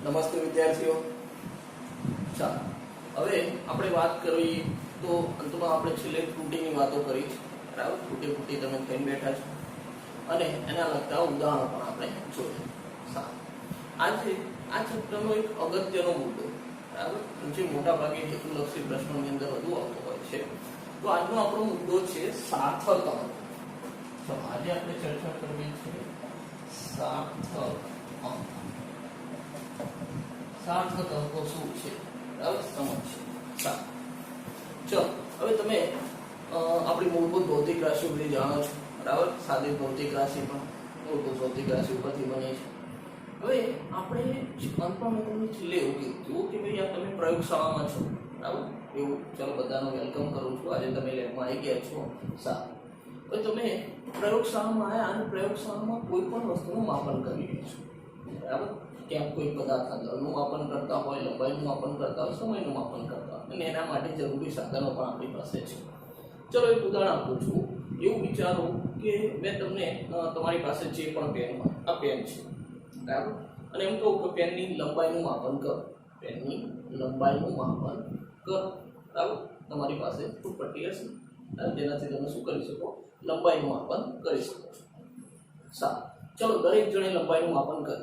નમસ્તે વિદ્યાર્થીઓ। ચાલો હવે આપણે વાત કરીએ તો અંતમાં આપણે છેલ્લે ત્રુટિની વાતો કરી છે, બરાબર। ત્રુટી તમે થઈને બેઠા છો અને એના લગતા ઉદાહરણો પણ આપણે જોયા। સારું, આજે આ ચેપ્ટરનો એક અગત્યનો મુદ્દો, બરાબર, જે મોટા ભાગે હેતુલક્ષી પ્રશ્નોની અંદર વધુ આવતો હોય છે। તો આજનો આપણો મુદ્દો છે સાર્થક અંક। તો આજે આપણે ચર્ચા કરવી છે સાર્થક અંક। સાર્થક અંકો શું છે, બરાબર, સમજ। ચલો હવે તમે આપણી મૂળભૂત ભૌતિક રાશિઓ બધી જાણો છો, બરાબર। સાદી ભૌતિક રાશિ પણ મૂળભૂત ભૌતિક રાશિ ઉપરથી બની છે। હવે આપણે અંતમાં મેં તમને છેલ્લે એવું કીધું કે ભાઈ આ તમે પ્રયોગશાળામાં છો, બરાબર, એવું। ચલો બધાનું વેલકમ કરું છું। આજે તમે લેબમાં આવી ગયા છો, સારું। હવે તમે પ્રયોગશાળામાં આવ્યા અને પ્રયોગશાળામાં કોઈ પણ વસ્તુનું માપન કરી રહ્યા છો, બરાબર। ક્યાંક કોઈ પદાર્થના દળનું માપન કરતા હોય, લંબાઈનું માપન કરતા હોય, સમયનું માપન કરતા હોય, અને એના માટે જરૂરી સાધનો પણ આપણી પાસે છે। ચલો એક ઉદાહરણ આપું છું। એવું વિચારો કે મેં તમને તમારી પાસે જે પણ પેન હોય, આ પેન છે, બરાબર, અને એમ કહું કે પેનની લંબાઈનું માપન કરો, પેનની લંબાઈનું માપન કરો, બરાબર। તમારી પાસે પટ્ટી હશે જેનાથી તમે શું કરી શકો, લંબાઈનું માપન કરી શકો છો। સારું, ચલો દરેક જણે લંબાઈનું માપન કરે,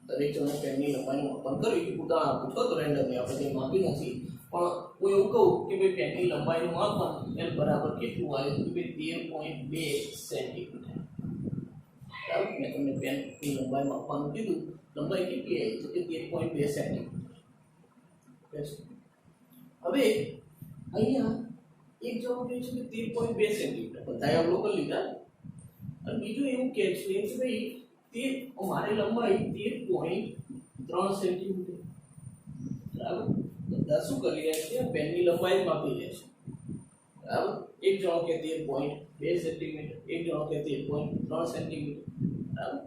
દરેક જણે પેનની લંબાઈનું માપન કરી। ઉદાહરણ આપું છું તો રેન્ડમલી, આપણે કંઈ માપી નથી, પણ હું એવું કહું કે ભાઈ પેનની લંબાઈનું માપન એલ બરાબર કેટલું આવ્યું કે ભાઈ 13.2 સેન્ટીમીટર, બરાબર। મેં તમને પેનની લંબાઈ માપવાનું કીધું, લંબાઈ કેટલી આવી તો કે 13.2 સેન્ટીમીટર। હવે અહીંયા એક જવાબ કહે છે કે 13.2 સેન્ટીમીટર, બધાએ અવલોકન લીધા, અને બીજું એવું કહે છે કે ભાઈ મારી લંબાઈ 13.3 સેન્ટીમીટર, બરાબર। બધા શું કરી રહ્યા છે, પેનની લંબાઈ માપી રહ્યા છે, બરાબર। એક જણો કે 13.2 સેન્ટીમીટર, એક જણો કે 13.3 સેન્ટીમીટર, બરાબર।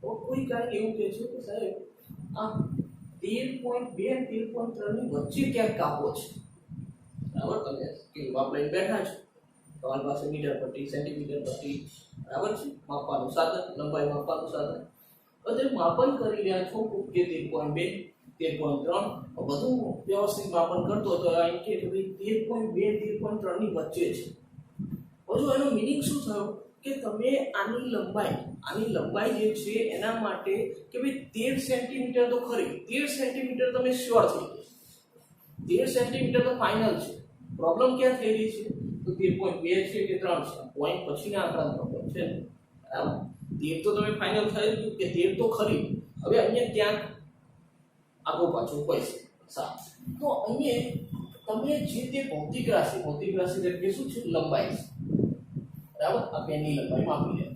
તો કોઈ કાંઈ એવું કહે છે કે સાહેબ આ 13.2 અને 13.3 ની વચ્ચે ક્યાંક કાપો છે, બરાબર। તમે સ્કેલ વાપરીને બેઠા છો, તમારી પાસે મીટર પટ્ટી, સેન્ટીમીટર પટ્ટી, બરાબર છે, માપવાનું સાધન, લંબાઈ માપવાનું સાધન, બધું માપન કરી રહ્યા છો કે 13.2 13.3 બધું વ્યવસ્થિત માપન કરતો તો અહીં કે ભાઈ 13.2 13.3 ની વચ્ચે છે। હજુ એનો મિનિંગ શું થયો કે તમે આની લંબાઈ જે છે એના માટે કે ભાઈ 13 સેન્ટીમીટર તો ખરી, 13 સેન્ટીમીટર તમે શ્યોર થઈ ગયા, 13 સેન્ટીમીટર તો ફાઇનલ છે। પ્રોબ્લેમ ક્યાં થઈ રહી છે તો 13.2 છે કે 3 છે, પોઈન્ટ પછીના આંકડાનો પ્રોબ્લેમ છે, બરાબર। 13 તો તમે ફાઇનલ થઈ ગયું કે 13 તો ખરી, હવે અહીંયા ક્યાંક આગળ પાછું હોય છે, સારું। તો અહીંયા તમે જે તે ભૌતિક રાશિ તરીકે શું છે, લંબાઈ છે, બરાબર। આ પેનની લંબાઈ માપી લે,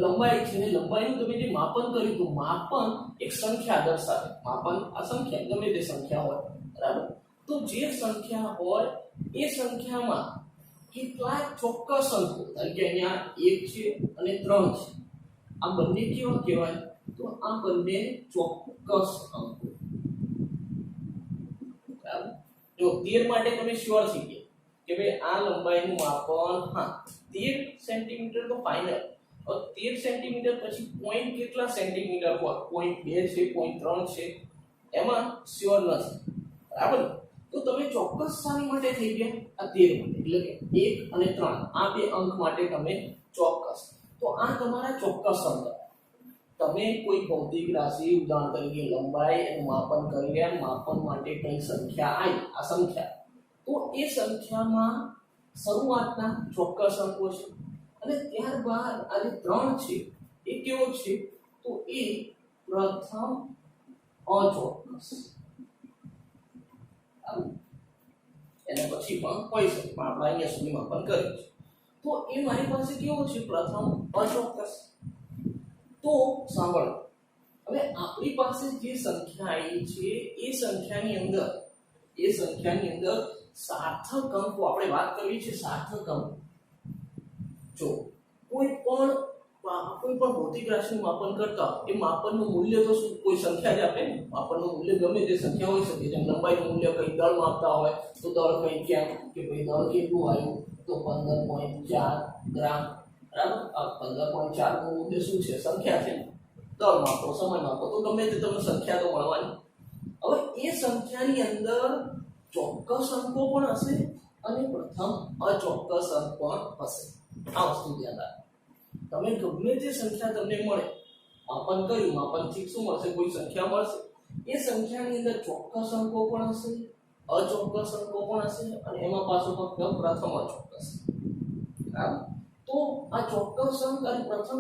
લંબાઈ છે ને લંબાઈનું તમે જે માપન કર્યું તો માપન એક સંખ્યા દર્શાવે, માપન આ સંખ્યા ગમે તે સંખ્યા હોય, બરાબર। તો જે સંખ્યા હોય એ સંખ્યામાં કેટલાક ચોક્કસ અંકો, કારણ કે અહીંયા 1 છે અને 3 છે, આ બંને કેવા કહેવાય તો આ બંને ચોક્કસ અંકો, બરાબર। જો 13 માટે તમે શ્યોર થઈ ગયા કે ભાઈ આ લંબાઈનું માપન 13 સેન્ટીમીટર તો ફાઇનલ, 13 સેન્ટીમીટર પછી પોઈન્ટ કેટલા સેન્ટીમીટર હોય, પોઈન્ટ 2 છે, પોઈન્ટ 3 છે, એમાં શ્યોર નથી, બરાબર। તો તમે ચોક્કસ સ્થાન માટે થઈ ગયા આ 13 માટે, એટલે કે 1 અને 3 આ બે અંક માટે તમે ચોક્કસ, તો આ તમારા ચોક્કસ અંક। તમે કોઈ ભૌતિક રાશિ ઉદાહરણ તરીકે લંબાઈ એનું માપન કરી રહ્યા, માપન માટે કઈ સંખ્યા આવી, આ સંખ્યા, તો એ સંખ્યામાં શરૂઆતના ચોક્કસ અંકો છે, અને ત્યારબાદ આ જે 3 છે એ કેવો છે તો એ પ્રથમ અચોક્કસ, એના પછી પણ હોઈ શકે, પણ આપણે અહીંયા સુધી માપન કર્યું છે, તો એ મારી પાસે કેવો છે, પ્રથમ અચોક્કસ। તો સાંભળો, હવે આપણી પાસે જે સંખ્યા આવી છે એ સંખ્યાની અંદર સાર્થક અંકો આપણે વાત કરવી છે, સાર્થક અંક। જો કોઈ પણ ભૌતિક રાશિનું માપન કરતા એ માપનનું મૂલ્ય તો શું, કોઈ સંખ્યા જ આપે ને, માપનનું મૂલ્ય ગમે તે સંખ્યા હોઈ શકે, જેમ લંબાઈનું મૂલ્ય કઈ દળ માપતા હોય તો દળ કઈ ક્યાં કે ભાઈ દળ કેટલું આવ્યું તો 15.4 ગ્રામ, બરાબર। આ 15.4 નું મૂલ્ય શું છે, સંખ્યા છે, દળ માપો, સમય માપો, તો ગમે તે તમને સંખ્યા તો મળવાની, હવે એ સંખ્યાની અંદર ચોક્કસ અંકો પણ હશે અને પ્રથમ અચોક્કસ અંક પણ હશે. આ વસ્તુ ધ્યાન રાખો. તમે ગમે તે સંખ્યા તમને મળે, માપન કર્યું, માપનથી શું મળશે? કોઈ સંખ્યા મળશે. એ સંખ્યાની અંદર ચોક્કસ અંકો પણ હશે, અચોક્કસ અંકો પણ હશે અને એમાં પાછો ફક્ત પ્રથમ અચોક્કસ. બરાબર? તો આ ચોક્કસ અંક અને પ્રથમ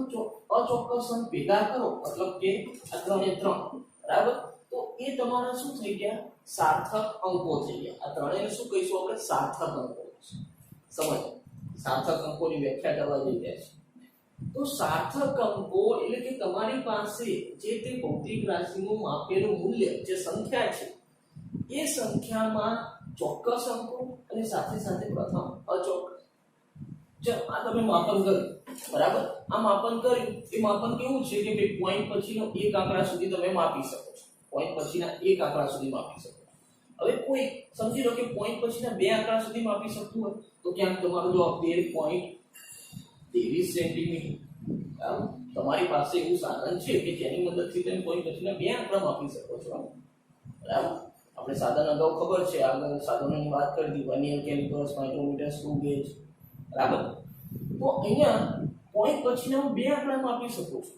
અચોક્કસ અંક ભેગા કરો, મતલબ કે આ 3 એ 3, બરાબર? તો એ તમારા શું થઈ ગયા? સાર્થક અંકો થઈ ગયા. આ ત્રણેયને શું કહીશું આપણે? સાર્થક અંકો. સમજ? સાર્થક અંકોની વ્યાખ્યા કરવા જઈ રહ્યા છે. તો સાર્થક અંકો એટલે કે તમારી પાસે જે તે ભૌતિક રાશિનું માપેલું મૂલ્ય, જે સંખ્યા છે, એ સંખ્યામાં ચોક્કસ અંકો અને સાથે સાથે પ્રથમ અચોક્કસ. જો આ તમે માપન કર્યું, બરાબર? આ માપન કર્યું, એ માપન કેવું છે કે ભાઈ પોઈન્ટ પછીનો એક આંકડા સુધી તમે માપી શકો છો. પોઈન્ટ પછીના એક આંકડા સુધી માપી શકો છો. હવે કોઈ સમજી લો કે પોઈન્ટ પછીના બે આંકડા સુધી માપી શકતું હોય તો ક્યાંક તમારું જો 13.23 સેન્ટીમીટર, બરાબર? તમારી પાસે એવું સાધન છે કે જેની મદદથી તમે પોઈન્ટ પછીના બે આંકડા માપી શકો છો, બરાબર? આપણે સાધન અગાઉ ખબર છે, આગળ સાધનોની વાત કરી હતી, vernier calipers, micrometer, screw gauge, બરાબર? તો અહીંયા પોઈન્ટ પછીના બે આંકડા માપી શકો છો.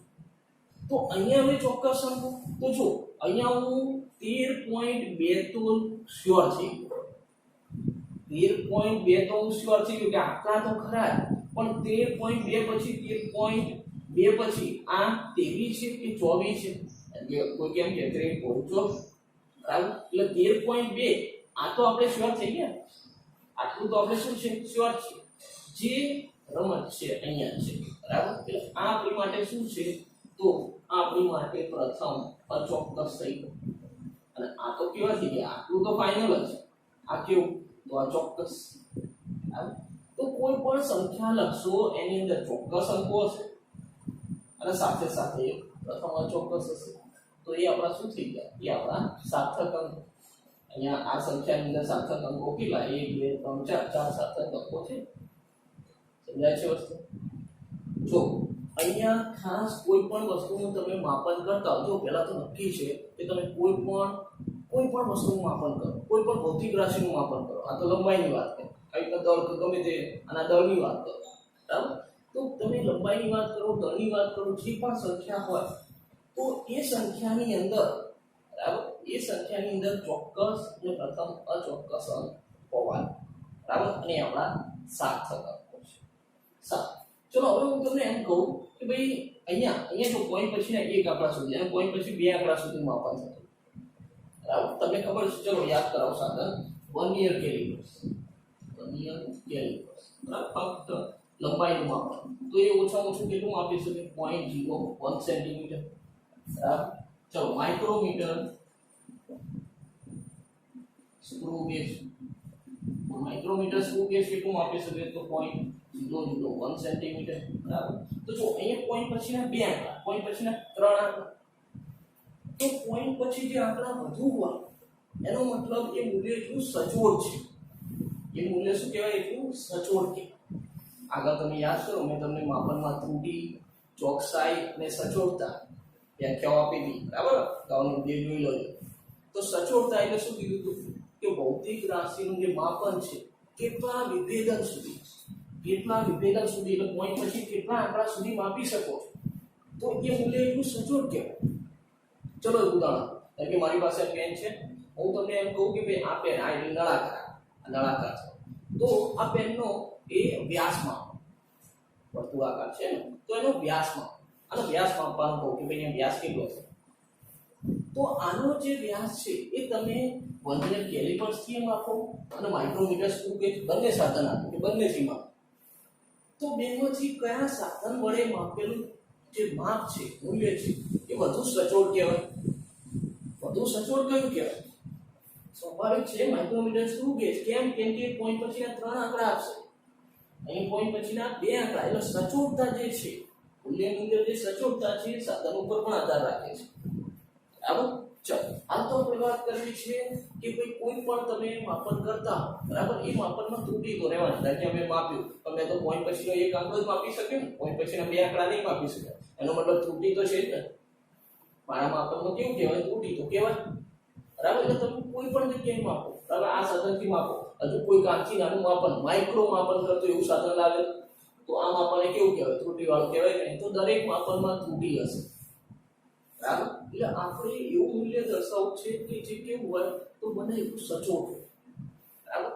તો અહીંયા હવે ચોક્કસ અંકો, તો જો અહીંયા હું 13.2 તો શ્યોર થઈ ગયો. 13.2 તો હું શ્યોર થઈ ગયો કે આટલા તો ખરા, પણ 13.2 પછી 13.2 પછી આ 23 છે કે 24 છે? કોઈ કેમ કે 13.24, બરાબર? એટલે 13.2 આ તો આપણે શ્યોર થઈ ગયા. આટલું તો આપણે શું છે? શ્યોર છે. જે રમત છે અહીંયા છે, બરાબર? એટલે આ આપણી માટે શું છે? તો આપણી માટે પ્રથમ અચોક્કસ થઈ ગયું. અને આ તો કેવા થઈ ગયા? આટલું તો ફાઇનલ જ છે. આ કેવું? તો અચોક્કસ. તો કોઈ પણ સંખ્યા લખશો એની અંદર ચોક્કસ અંકો હશે અને સાથે સાથે પ્રથમ અચોક્કસ હશે. તો એ આપણા શું થઈ ગયા? એ આપણા સાર્થક અંકો. અહીંયા આ સંખ્યાની અંદર સાર્થક અંકો કેટલા? 1 2 3 4 સાર્થક અંકો છે. સમજાય છે વસ્તુ? જો અહીંયા ખાસ કોઈ પણ વસ્તુનું તમે માપન કરતા હો, જો પહેલા તો નક્કી છે કે તમે કોઈ પણ વસ્તુનું માપન કરો, કોઈ પણ ભૌતિક રાશિનું માપન કરો. આ તો લંબાઈની વાત છે, આ રીતે દળ ગમે તે આના દળની વાત કરો, બરાબર? તો તમે લંબાઈની વાત કરો, દળની વાત કરો, જે પણ સંખ્યા હોય તો એ સંખ્યાની અંદર, બરાબર, એ સંખ્યાની અંદર ચોક્કસ અને પ્રથમ અચોક્કસ અંક હોવા, બરાબર? અને આપણા સાર્થક અંકો છે. ચલો હવે હું તમને એમ કહું કે ભાઈ અહીંયા જો પોઈન્ટ પછીના એક આંકડા સુધી અને પોઈન્ટ પછી બે આંકડા સુધી માપન થતું, બરાબર? તમને ખબર છે, ચલો યાદ કરાવો સાધન વર્નિયર કેલિપર્સ. વર્નિયર કેલિપર્સ, બરાબર? ફક્ત લંબાઈનું માપન. તો એ ઓછામાં ઓછું કેટલું માપી શકે? 0.01 સેન્ટીમીટર, બરાબર? ચલો micrometer, screw gauge. Micrometer screw gauge કેટલું માપી શકે? તો 0.001 સેન્ટીમીટર, બરાબર? તો જો અહીંયા પોઈન્ટ પછીના બે આંકડા, પોઈન્ટ પછીના ત્રણ આંકડા. તો પોઈન્ટ પછી જે આંકડા વધુ હોય એનો મતલબ એ મૂલ્ય એટલું સચોટ છે. એ મૂલ્ય શું કહેવાય? એટલું સચોટ કહેવાય. આગળ તમે યાદ કરો, મેં તમને માપનમાં ત્રુટિ, ચોકસાઈ અને સચોટતા વ્યાખ્યાઓ આપી હતી, બરાબર? ગાઉનો બે જોઈ લો. તો સચોટતા એટલે શું કીધું હતું? કે ભૌતિક રાશિનું જે માપન છે કેટલા વિભેદન સુધી, એટલે પોઈન્ટ પછી કેટલા આંકડા સુધી માપી શકો છો, તો એ મૂલ્ય એટલું સચોટ કહેવાય. ચલો એક ઉદાહરણ, કારણ કે મારી પાસે પેન છે, હું તમને એમ કહું કે ભાઈ આ પેન, આ એટલે નળાકાર છે, તો આ પેનનો એ વ્યાસ માપો, વર્તુળાકાર છે ને, તો એનો વ્યાસ માપો. આનો વ્યાસ માપવાનું કહું કે ભાઈ અહીંયા વ્યાસ કેટલો છે, તો આનો જે વ્યાસ છે એ તમે વર્નિયર કેલિપર્સથી માપો અને માઇક્રોમીટર, સ્ક્રૂ ગેજ બંને સાધન આપો કે બંનેથી માપો. તો બેમાંથી કયા સાધન વડે માપેલું જે માપ છે, મૂલ્ય છે, એ વધુ સચોટ કહેવાય? વધુ સચોટ કયું કહેવાય? સ્વાભાવિક છે, માઇક્રોમીટર, સ્ક્રૂ ગેજ. કેમ? કેમ કે પોઈન્ટ પછીના ત્રણ આંકડા આપશે, અહીં પોઈન્ટ પછીના બે આંકડા. એટલે સચોટતા જે છે, મૂલ્યની અંદર જે સચોટતા છે એ સાધન ઉપર પણ આધાર રાખે છે, બરાબર? ચલો, આ તો આપણે વાત કરવી છે કે ભાઈ કોઈ પણ તમે માપન કરતા હો, બરાબર, એ માપનમાં ત્રુટિ તો રહેવાની. કારણ કે અમે માપ્યું, તમે તો પોઈન્ટ પછીનો એક આંકડો જ માપી શક્યો ને, પોઈન્ટ પછીના બે આંકડા નહીં માપી શક્યા. એનો મતલબ ત્રુટિ તો છે જ ને. મારા માપનમાં કેવું કહેવાય? ત્રુટિ તો કહેવાય. બરાબર. એટલે તમે કોઈ પણ જગ્યાએ માપો, બરાબર, આ સાધનથી માપો. હજુ કોઈ કાંચી નાનું માપન, માઇક્રો માપન કરતો એવું સાધન લાગે તો આ માપનને કેવું કહેવાય? ત્રુટિવાળું કહેવાય કે નહીં? તો દરેક માપનમાં ત્રુટિ હશે, બરાબર. એટલે આપણે એવું મૂલ્ય દર્શાવવું છે કે જે કેવું હોય તો બને એટલું સચોટ હોય, બરાબર.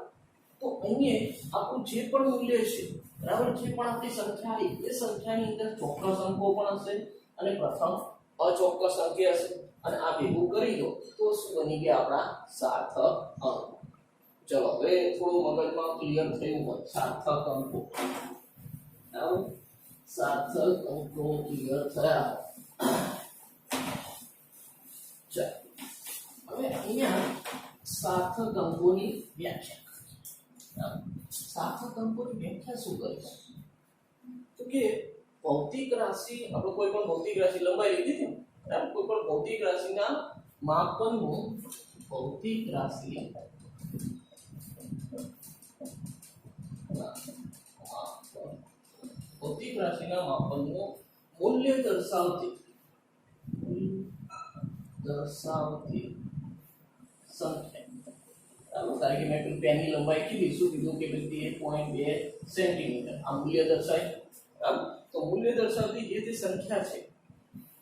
તો અહીંયા આપણું જે પણ મૂલ્ય છે, બરાબર, જે પણ આપણી સંખ્યા આવી એ સંખ્યાની અંદર ચોક્કસ અંકો પણ હશે અને પ્રથમ અચોક્કસ અંકે હશે અને આ ભેગું કરી દો તો શું બની ગયા? આપણા સાર્થક અંક. ચલો હવે થોડું મગજમાં ક્લિયર થયું હોય સાર્થક અંકો, બરાબર, સાર્થક અંકો ક્લિયર થયા. ચાલો હવે અહીંયા સાર્થક અંકોની વ્યાખ્યા. સાર્થક અંકોની વ્યાખ્યા શું કરે છે? તો કે ભૌતિક રાશિ, આપણે કોઈ પણ ભૌતિક રાશિ લંબાઈ લીધી હતી, બરાબર, કોઈ પણ ભૌતિક રાશિના માપનનું, ભૌતિક રાશિ ભૌતિક રાશિના માપનનું મૂલ્ય દર્શાવતી સંખ્યા, બરાબર. કારણ કે મેં પેનની લંબાઈ કીધી, શું કીધું કે 13.2 સેન્ટીમીટર આ મૂલ્ય દર્શાય, બરાબર. તો મૂલ્ય દર્શાવતી જે તે સંખ્યા છે,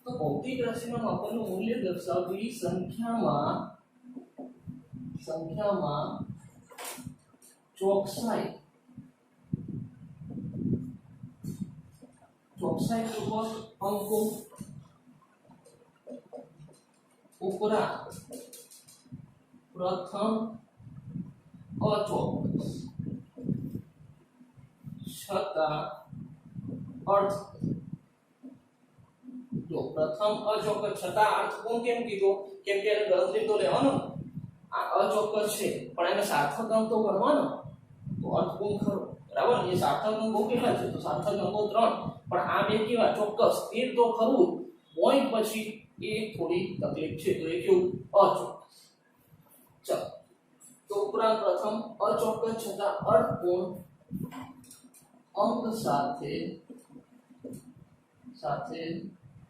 તો ભૌતિક રાશિના માપનનું મૂલ્ય દર્શાવતી સંખ્યામાં ચોકસાઈપૂર્વક અંકો ઉપરાંત પ્રથમ અચોક્કસ છતાં અર્થ, જો પ્રથમ અચોક્કસ છતાં અર્થપૂર્ણ કેમ કીધું? કેમ કે એને ગણતરી તો લેવાનો, આ અચોક્કસ છે પણ એને સાર્થક અંક તો ગણવાનો, તો અર્થપૂર્ણ ખરો, બરાબર. એ સાર્થક અંકો કેટલા છે? તો સાર્થક અંકો 3, પણ આ બે કેવા? ચોક્કસ. એ તો ખરું, પોઈન્ટ પછી એ થોડી તકલીફ છે, તો એ કેવું? અચોક્કસ. ચાલો તો ઉપરાંત પ્રથમ અચોક્કસ છતાં અર્થપૂર્ણ અંક સાથે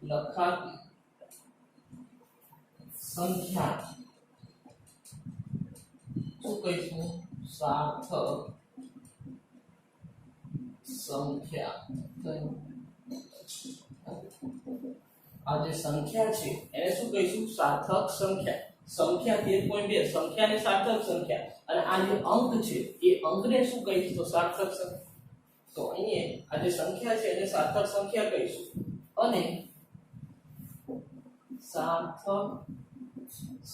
લખાતી સંખ્યા શું કહીશું? સાર્થક સંખ્યા. આ જે સંખ્યા છે એને શું કહીશું? સાર્થક સંખ્યા. સંખ્યા 13.2 સંખ્યાને સાર્થક સંખ્યા, અને આ જે અંક છે એ અંકને શું કહીશું? તો સાર્થક સંખ્યા. તો અહીંયા આ જે સંખ્યા છે એને સાર્થક સંખ્યા કહીશું, અને સાર્થક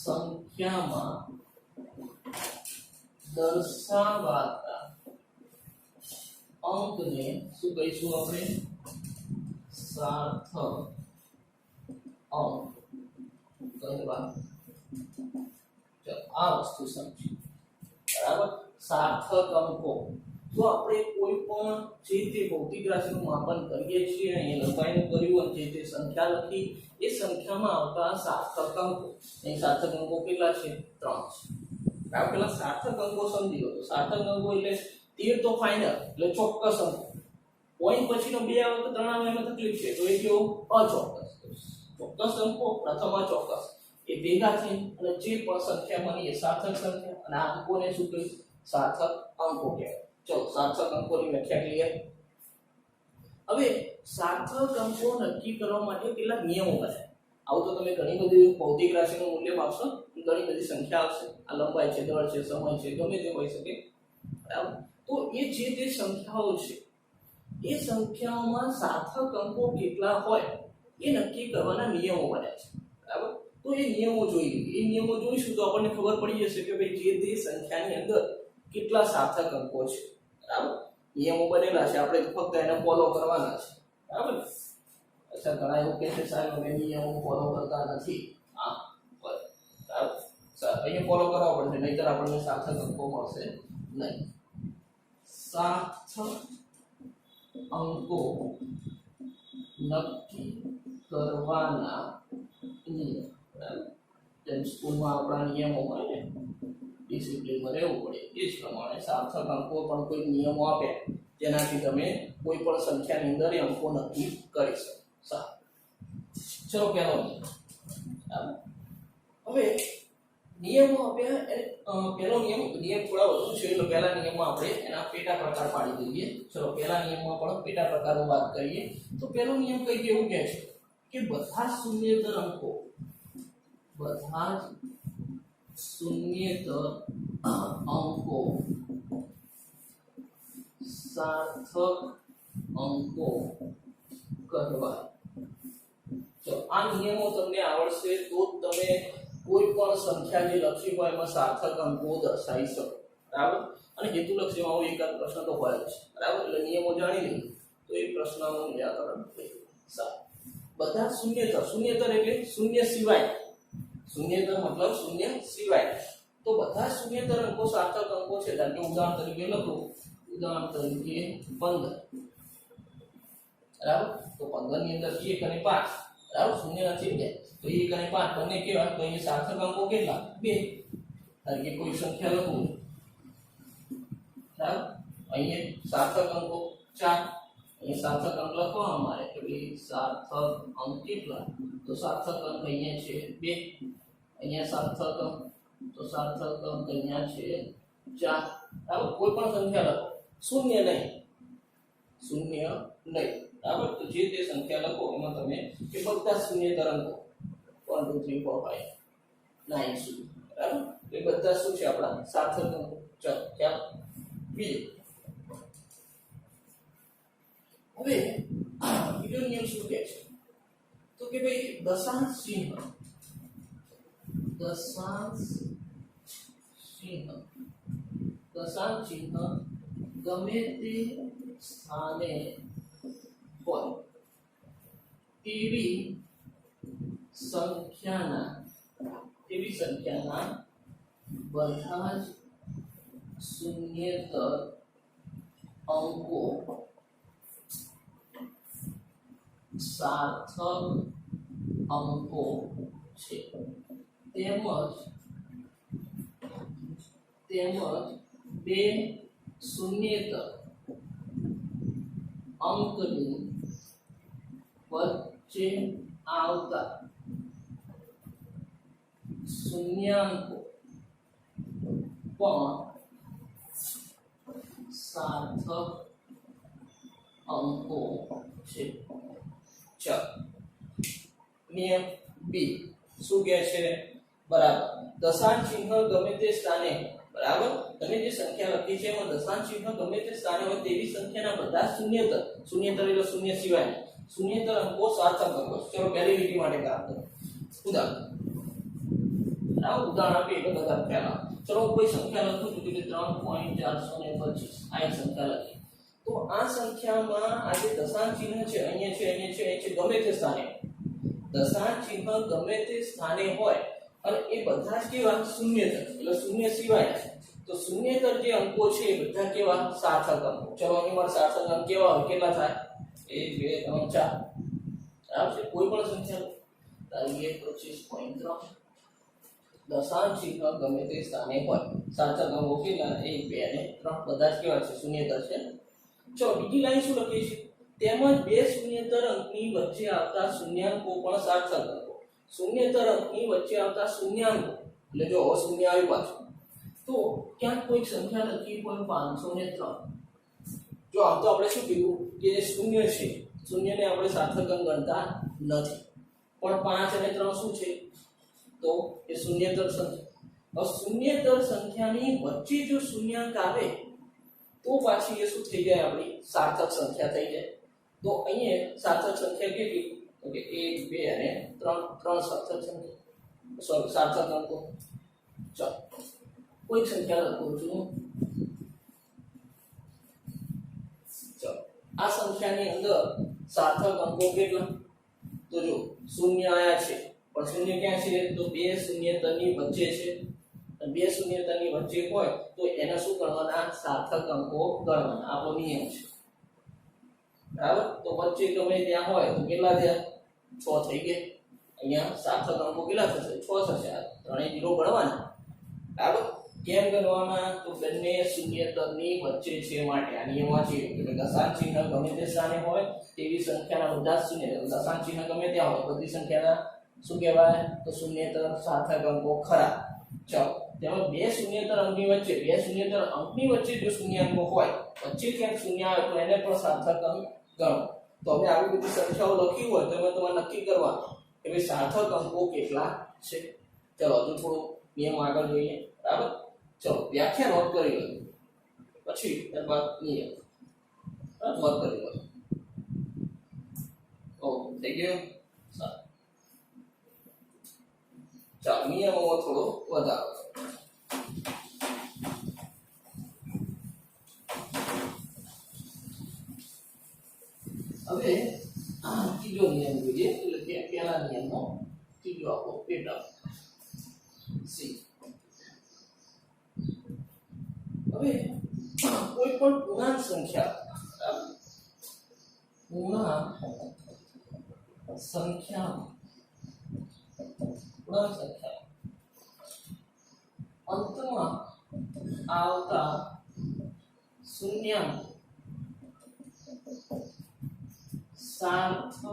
સંખ્યામાં દર્શાવાતા અંકને શું કહીશું આપણે? સાર્થક અંક કહેવા. આ વસ્તુ સમજી, બરાબર. સાર્થક અંકો, જો આપણે કોઈ પણ જે તે ભૌતિક રાશિનું માપન કરીએ છીએ, અહીંયા લંબાઈનું કર્યું અને જે તે સંખ્યા લખી, એ સંખ્યામાં આવતા સાર્થક અંકો, અહીં સાર્થક અંકો કેટલા છે? 3 છે. બરાબર. પેલા સાર્થક અંકો સમજી લો. તો સાર્થક અંકો એટલે 13 તો ફાઇનલ, એટલે ચોક્કસ અંકો. પોઈન્ટ પછીનો 2 આવે તો 3 આવે એમાં તકલીફ છે, તો એ કેવું? અચોક્કસ. ચોક્કસ અંકો પ્રથમ અચોક્કસ એ ભેગા છે અને જે પણ સંખ્યા મળી એ સાર્થક સંખ્યા, અને આ અંકોને શું કહીશું? સાર્થક અંકો કહેવાય. ચલો સાર્થક અંકોની વ્યાખ્યા ક્લિયર. હવે સાર્થક અંકો નક્કી કરવા માટે કેટલાક નિયમો બનાવ્યા. આવું તો તમે ઘણી બધી ભૌતિક રાશિનું મૂલ્ય માપશો, ઘણી બધી સંખ્યા આવશે. આ લંબાઈ છે, દળ છે, સમય છે, ગમે તે હોઈ શકે, બરાબર. તો એ જે તે સંખ્યાઓ છે એ સંખ્યાઓમાં સાર્થક અંકો કેટલા હોય એ નક્કી કરવાના નિયમો બન્યા છે, બરાબર. તો એ નિયમો જોઈ લઈએ. એ નિયમો જોઈશું તો આપણને ખબર પડી જશે કે ભાઈ જે તે સંખ્યાની અંદર કેટલા સાર્થક અંકો છે, બરાબર. નિયમો બનેલા છે, આપણે ફક્ત એને ફોલો કરવાના છે, બરાબર. અચ્છા, ઘણા એવું કહે છે સાહેબ અમે નિયમો ફોલો કરતા નથી. હા, બરાબર. અહીંયા ફોલો કરવા પડશે, નહીતર આપણને સાર્થક અંકો મળશે નહીં. સાર્થક અંકો નક્કી કરવાના નિયમ, બરાબર. જેમ સ્કૂલમાં આપણા નિયમો હોય ને, ડિસિપ્લિનમાં રહેવું પડે, એ જ પ્રમાણે સાર્થક અંકો પણ કોઈ નિયમો આપે જેનાથી તમે કોઈ પણ સંખ્યાની અંદર એ અંકો નક્કી કરી શકો. સારું, ચલો પહેલો નિયમ. હવે નિયમો આપ્યા પહેલો નિયમ થોડા વધુ છે એટલે પહેલા નિયમમાં આપણે એના પેટા પ્રકાર પાડી દઈએ. ચલો પહેલા નિયમમાં પણ પેટા પ્રકારની વાત કરીએ. તો પહેલો નિયમ કઈ કેવું કહે છે કે બધા શૂન્યેતર અંકો સાર્થક અંકો કહેવાય. તો આ નિયમો તમને આવડશે તો તમે કોઈ પણ સંખ્યા જે લખી હોય એમાં સાર્થક અંકો દર્શાવી શકો. બરાબર. અને હેતુલક્ષીમાં એકાદ પ્રશ્ન તો હોય જ. બરાબર. એટલે નિયમો જાણી લઈએ તો એ પ્રશ્નનું નિરાકરણ થઈ જાય. બધા શૂન્યેતર એટલે શૂન્ય સિવાય. શૂન્યેતર મતલબ શૂન્ય સિવાય. તો બધા શૂન્યેતર અંકો સાર્થક અંકો છે. કારણ કે ઉદાહરણ તરીકે લખો, ઉદાહરણ તરીકે 15. બરાબર. તો 15 ની અંદર 1 અને 5 બરાબર શૂન્ય નથી જાય. તો 1 અને 5 બંને કેવા? તો અહીં સાર્થક અંકો કેટલા? 2. કારણ કે કોઈ સંખ્યા લખું, બરાબર. અહીંયા સાર્થક અંકો 4. અહીં સાર્થક અંક લખવા અમારે કે ભાઈ સાર્થક અંક કેટલા? તો સાર્થક અંક અહીંયા છે 2. અહીંયા સાર્થક અંક, તો સાર્થક અંક અહીંયા છે 4. બરાબર. કોઈ પણ સંખ્યા લખો, શૂન્ય નહીં. બરાબર. તો જે તે સંખ્યા લખો એમાં તમે કે બધા શૂન્યેતર અંકો 1 2 3 4 5 9 સુધી. બરાબર. એ બધા શું છે? આપણા સાર્થક અંકો. ચાલો બીજું હવે બીજો નિયમ શું કહે છે? તો કે ભાઈ દશાંશ ચિહ્ન ગમે તે સ્થાને હોય તેવી સંખ્યાના બધા જ શૂન્યેતર અંકો સાર્થક અંકો છે. તેમજ બે શૂન્યેતર અંકની વચ્ચે આવતા શૂન્યાંકો પણ સાર્થક અંકો છે. ચાલો નિયમ બી શું કહે છે? બરાબર. દશાંશ ચિહ્ન ગમે તે સ્થાને, બરાબર, તમે જે સંખ્યા લખી છે એમાં દશાંશ ચિહ્ન ગમે તે સ્થાને હોય તેવી સંખ્યાના બધા શૂન્યેતર એટલે શૂન્ય સિવાય શૂન્યેતર અંકો સાર્થક અંકો. ચલો પહેલી લીટી માટે કામ કરો. ઉદાહરણ આપીએ એટલે બધા પહેલા. ચલો કોઈ સંખ્યા લખું છું કે 3.425. આ એક સંખ્યા લખી. તો આ સંખ્યામાં આ જે દશાંશ ચિહ્ન છે અહીંયા છે ગમે તે સ્થાને, દશાંશ ચિહ્ન ગમે તે સ્થાને હોય અને એ બધા જ કેવા? શૂન્યેતર એટલે શૂન્ય સિવાય. તો શૂન્યેતર જે અંકો છે એ બધા કેવા? સાર્થક અંકો. ચલો અહીં મારા સાર્થક અંક કેવા હોય? કેટલા થાય? 1 2 3 4. આવશે કોઈ પણ સંખ્યા તારીખે 25.3. દશાંશ ચિહ્ન ગમે તે સ્થાને હોય સાર્થક અંકો કેટલા? 1 2 અને 3 બધા જ કેવા છે? શૂન્યેતર છે. ચલો બીજી લાઈન શું લખી છે? તેમજ બે શૂન્યેતર અંકની વચ્ચે આવતા શૂન્યાંકો પણ સાર્થક અંકો. શૂન્યેતર અંકની વચ્ચે આવતા શૂન્યાંકો એટલે જો શૂન્ય આવ્યું પાછું તો ક્યાંક કોઈ સંખ્યા લખી હોય 503. જો આમ તો આપણે શું કીધું કે શૂન્ય છે, શૂન્યને આપણે સાર્થક અંક ગણતા નથી, પણ 5 અને 3 શું છે? તો એ શૂન્યેતર સંખ્યા. શૂન્યેતર સંખ્યાની વચ્ચે જો શૂન્યાંક આવે તો પાછી એ શું થઈ જાય? આપણી સાર્થક સંખ્યા થઈ જાય. તો અહીંયા સાર્થક સંખ્યા કેટલી? તો કે 1 2 અને 3 સાર્થક સંખ્યા, સાર્થક અંકો. ચાલો કોઈ સંખ્યા લખું છું. ચાલો આ સંખ્યાની અંદર સાર્થક અંકો કેટલા? તો જો શૂન્ય આયા છે, પણ શૂન્ય ક્યાં છે? તો બે શૂન્યેતરની વચ્ચે છે. બે શૂન્યતાની વચ્ચે હોય તો એને શું ગણવાના? સાર્થક અંકો ગણવાના. આપણો નિયમ છે. બરાબર. તો વચ્ચે ગમે ત્યાં હોય તો કેટલા થયા? 6 થઈ ગયા. અહીંયા સાર્થક અંકો કેટલા થશે? 6 થશે. ત્રણેય 0 ગણવાના. બરાબર. કેમ ગણવાના? તો બંને શૂન્યતરની વચ્ચે છે માટે આ નિયમ વાંચી લો. એટલે દશાંશ ચિહ્ન ગમે તે સ્થાને હોય તેવી સંખ્યાના બધા શૂન્ય, દશાંશ ચિહ્ન ગમે ત્યાં હોય બધી સંખ્યાના શું કહેવાય? તો શૂન્યતર સાર્થક અંકો ખરા. ચાલો તેમાં બે શૂન્યતર અંકની વચ્ચે જો શૂન્યાંકો હોય વચ્ચે ક્યાંક શૂન્ય આવે તો એને પણ સાર્થક અંક ગણો. તો હવે આવી બધી સંખ્યાઓ લખી હોય તો એમાં તમારે નક્કી કરવાનું કે ભાઈ સાર્થક અંકો કેટલા છે. ચલો હજુ થોડું નિયમ આગળ જોઈએ. બરાબર, ચલો વ્યાખ્યા નોટ કરી લો પછી ત્યારબાદ નિયમ નોટ કરી લો. ઓકે, થઈ ગયું. સારું, ચાલો નિયમોમાં થોડો વધારો. હવે ત્રીજો નિયમ જોઈએ એટલે કે પહેલા નિયમનો ત્રીજો આપણો પેટા સી. હવે કોઈ પણ પૂર્ણાંક સંખ્યા અંતમાં આવતા શૂન્યાંક સાર્થક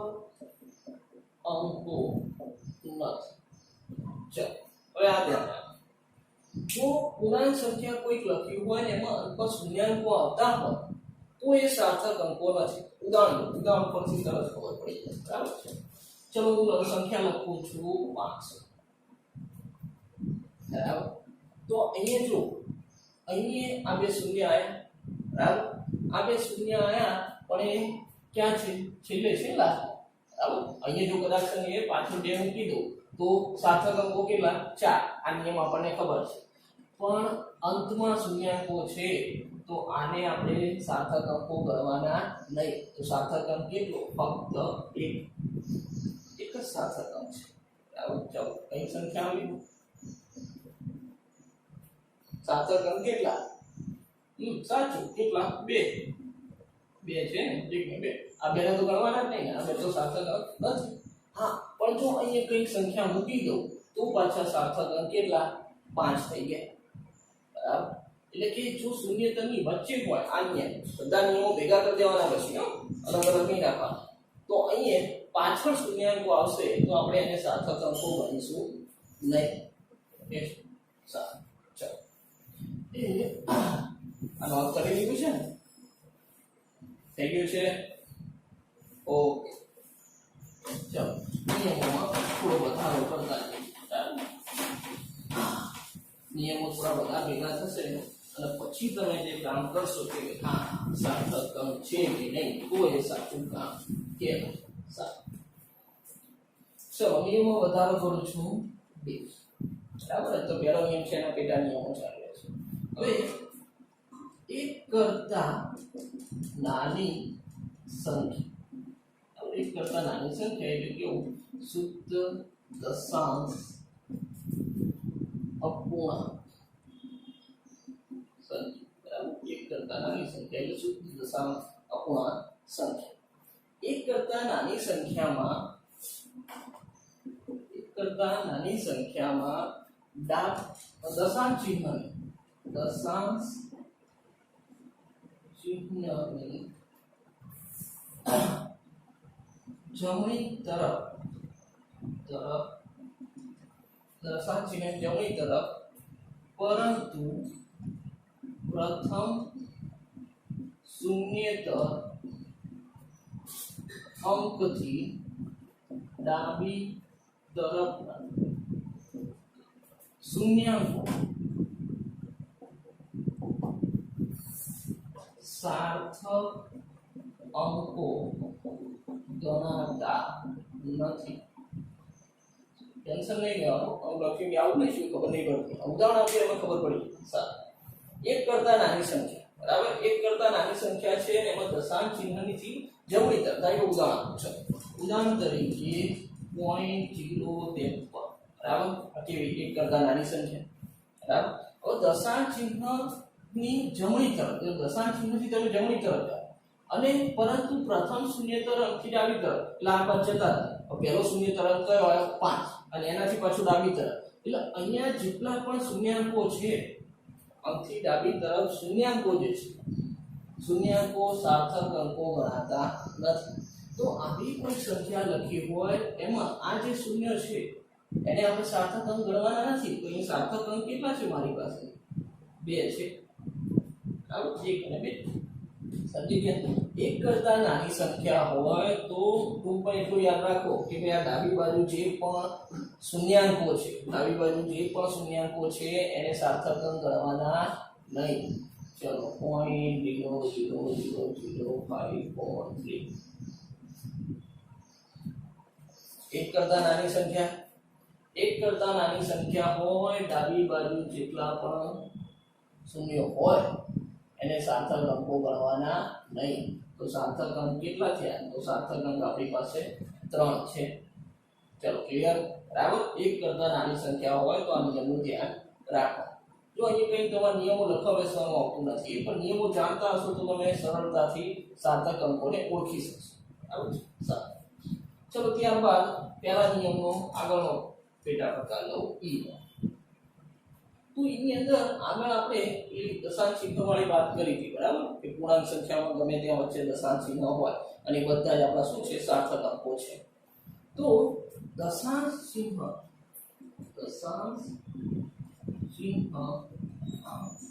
અંકો નથી. ચલો હવે આ ધ્યાન રાખો. જો પૂર્ણાંક સંખ્યા કોઈક લખ્યું હોય ને એમાં અંકમાં શૂન્યાંકો આવતા હોય તો એ સાર્થક અંકો નથી. ઉદાહરણ પરથી તરત ખબર પડી જાય. બરાબર છે. ચલો હું સંખ્યા લખું છું 500. બરાબર, તો અહીંયા જો અહીંયા આ બે શૂન્ય આયા. બરાબર, આ બે શૂન્ય આયા પણ એ ક્યાં છે? છેલ્લે છે લાસ્ટમાં. બરાબર, અહીંયા જો કદાચ એ પાછળ 2 મૂકી દો તો સાર્થક અંકો કેટલા? 4. આ નિયમ આપણને ખબર છે. પણ અંતમાં શૂન્યાંકો છે તો આને આપણે સાર્થક અંકો ગણવાના નહીં. તો સાર્થક અંક કેટલો? ફક્ત એક જ સાર્થક અંક છે. બરાબર, ચાલો કઈ સંખ્યા આવી? સાર્થક અંક કેટલા? સાચું, કેટલા? 2 છે ને, 1 ને 2. આ બેને તો ગણવાના જ નહીં. આ બે તો સાર્થક અંક નથી. હા, પણ જો અહીંયા કઈ સંખ્યા મૂકી દો તો પાછા સાર્થક અંક કેટલા? 5 થઈ ગયા. બરાબર, એટલે કે જો શૂન્યતરની વચ્ચે હોય આ નિયમ, બધા નિયમો ભેગા કરી દેવાના પછી અલગ અલગ નહીં રાખવાના. તો અહીંયા પાછળ શૂન્યાંકો આવશે તો આપણે એને સાર્થક અંકો ગણીશું નહીં. ઓકે, સારું, ચાલો આ નોંધ કરી લીધું છે ને? થઈ ગયું છે? ઓકે, ચાલો નિયમોમાં થોડો વધારો કરતા નિયમો થોડા બધા ભેગા થશે અને પછી તમે જે કામ કરશો કે હા સાર્થક અંક છે કે નહીં તો એ સાચું કામ કહેવાય. સારું, ચલો નિયમો વધારો કરું છું 2. બરાબર, તો પહેલો નિયમ છે એના પેટા નિયમો ચાલે છે. હવે 1 કરતા નાની સંખ્યા, 1 કરતા નાની સંખ્યા એટલે કેવું? શુદ્ધ દશાંશ અપૂર્ણાંક સંખ્યા. બરાબર, 1 કરતા નાની સંખ્યા એટલે શુદ્ધ દશાંશ અપૂર્ણાંક સંખ્યા. 1 કરતા નાની સંખ્યામાં દશાંશ ચિહ્નની જમણી તરફ પરંતુ પ્રથમ શૂન્યેતર અંકથી ડાબી તરફના શૂન્યાંકો સાર્થક અંકો ગણાતા નથી. ટેન્શન નહીં લેવાનું, લખ્યું આવું નહીં, શું ખબર નહીં પડતી. ઉદાહરણ આપીએ એમાં ખબર પડી. સારું, 1 કરતા નાની સંખ્યા. બરાબર, 1 કરતા નાની સંખ્યા છે અને એમાં દશાંશ ચિહ્નની જમણી તરફ. ધારો ઉદાહરણ છે, ઉદાહરણ તરીકે 0.053. બરાબર, આ કેવી 1 કરતા નાની સંખ્યા. બરાબર, હવે દશાંશ ચિહ્નની જમણી તરફ, એટલે દશાંશ ચિહ્નથી તમે જમણી તરફ જાઓ અને પરંતુ પ્રથમ શૂન્યેતર અંકથી ડાબી તરફ, એટલે આ બાજુ જતા હતા. પહેલો શૂન્યેતર અંક કયો આવ્યો? 5 અને એનાથી પાછું ડાબી તરફ. એટલે અહીંયા જેટલા પણ શૂન્યાંકો છે અંકથી ડાબી તરફ શૂન્યાંકો જે છે, શૂન્યાંકો સાર્થક અંકો ગણાતા નથી. તો આવી કોઈ સંખ્યા લખી હોય એમાં આ જે શૂન્ય છે એને આપણે સાર્થક અંક ગણવાના નથી. તો અહીં સાર્થક અંક કેટલા છે મારી પાસે? 2 છે. બરાબર, 1 અને 2. સમજી ગયા? એક કરતા નાની સંખ્યા હોય તો ટૂંકમાં એટલું યાદ રાખો કે ભાઈ આ ડાબી બાજુ જે પણ શૂન્યાંકો છે, ડાબી બાજુ જે પણ શૂન્યાંકો છે એને સાર્થક અંક ગણવાના નહીં. ચલો 0.0000543. એક કરતા નાની સંખ્યા હોય, ડાબી બાજુ જેટલા પણ શૂન્ય હોય એને સાર્થક અંકો ગણવાના નહીં. તો સાર્થક અંક કેટલા થયા? તો સાર્થક અંક આપણી પાસે 3 છે. ચલો ક્લિયર? બરાબર. એક કરતા નાની સંખ્યા હોય તો આ નિયમનું ધ્યાન રાખો. જો અહીં કંઈ તમારા નિયમો લખવા બેસવાનું આવતું નથી, પણ નિયમો જાણતા હશો તો તમે સરળતાથી સાર્થક અંકોને ઓળખી શકશો. બરાબર છે? સારું. ચલો ત્યારબાદ પહેલા નિયમનો આગળનો પેટા પ્રકાર લો, ઈ. તો એની અંદર આગળ આપણે એ દશાંશ ચિહ્ન વાળી વાત કરી હતી. બરાબર, કે પૂર્ણાંક સંખ્યામાં ગમે ત્યાં વચ્ચે દશાંશ ચિહ્ન હોય અને બધા જ આપણા શું છે? સાર્થક અંકો છે. તો દશાંશ ચિહ્ન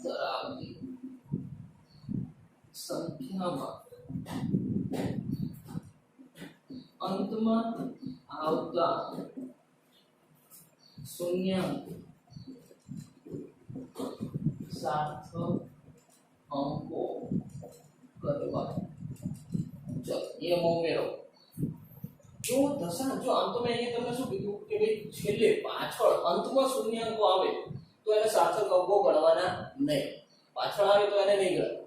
ધરાવતી સંખ્યામાં અંતમાં આવતા શૂન્યાંક સાર્થક અંકો કરવા. ચલો નિયમો ઉમેરો. જો દશાંશ, જો આમ તો મેં અહીંયા તમને શું કીધું કે ભાઈ છેલ્લે પાછળ અંતમાં શૂન્યાંકો આવે તો એને સાર્થક અંકો ગણવાના નહીં. પાછળ આવે તો એને નહીં ગણવા.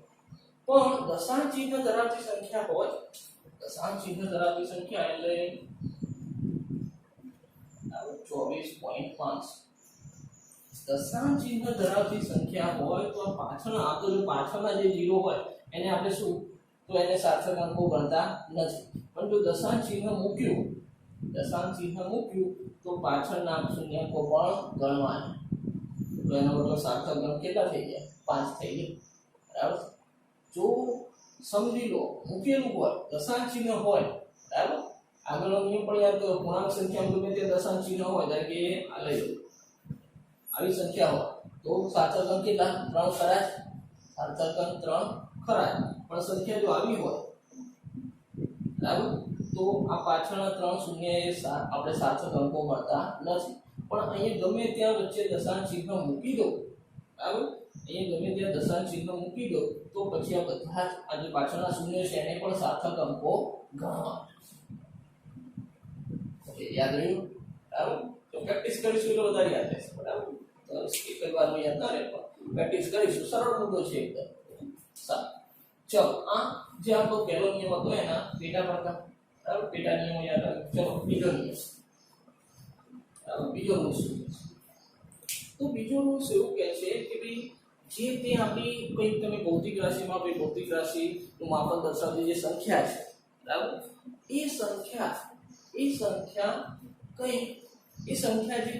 પણ દશાંશ ચિહ્ન ધરાવતી સંખ્યા હોય, દશાંશ ચિહ્ન ધરાવતી સંખ્યા એટલે 24.5. દશાંશ ચિહ્ન ધરાવતી સંખ્યા હોય તો પાછળના આ તો જો પાછળના જે 0 હોય એને આપણે શું, તો એને સાર્થક અંકો ગણતા નથી. પણ જો દશાંશ ચિહ્ન મૂક્યું તો પાછળના શૂન્યાંકો પણ ગણવાના. તો એનો મતલબ સાર્થક અંક કેટલા થઈ ગયા? 5 થઈ ગયા. બરાબર. જો સમજી લો મૂકેલું હોય, દશાંશ ચિહ્ન હોય, બરાબર, આગળનો નિયમ પણ યાદ કરો. પૂર્ણાંક સંખ્યામાં ગમે તે દશાંશ ચિહ્ન હોય, ધારો કે આ લઈ લો, આવી સંખ્યા હોય તો સાર્થક અંક કેટલા? 3 ખરા. સાર્થક અંક 3 ખરા. પણ સંખ્યા જો આવી હોય, બરાબર, તો આ પાછળના 3 શૂન્ય એ આપણે સાર્થક અંકો મળતા નથી. પણ અહીંયા ગમે ત્યાં વચ્ચે દશાંશ ચિહ્ન મૂકી દો, બરાબર, અહીંયા ગમે ત્યાં દશાંશ ચિહ્ન મૂકી દો તો પછી આ બધા જ આ જે પાછળના શૂન્ય છે એને પણ સાર્થક અંકો ગણવા. ઓકે, યાદ રહ્યું? બરાબર. તો પ્રેક્ટિસ કરીશું એટલે વધારે યાદ રહેશે. બરાબર. તો એક વારમાં યાદ ના રહે, પણ પ્રેક્ટિસ કરીશું. સરળ મુદ્દો છે એકદમ. સારું. ચલો આ જે આપણો પહેલો નિયમ હતો એના પેટા પ્રકાર, બરાબર, પેટા નિયમો યાદ રાખો. ચલો બીજો નિયમ, બરાબર, બીજો રૂલ શું છે? તો બીજો રૂલ એવું કહે છે કે ભાઈ જે તે આપણી કોઈ તમે ભૌતિક રાશિમાં કોઈ ભૌતિક રાશિનું માપન દર્શાવતી જે સંખ્યા છે, બરાબર, એ સંખ્યા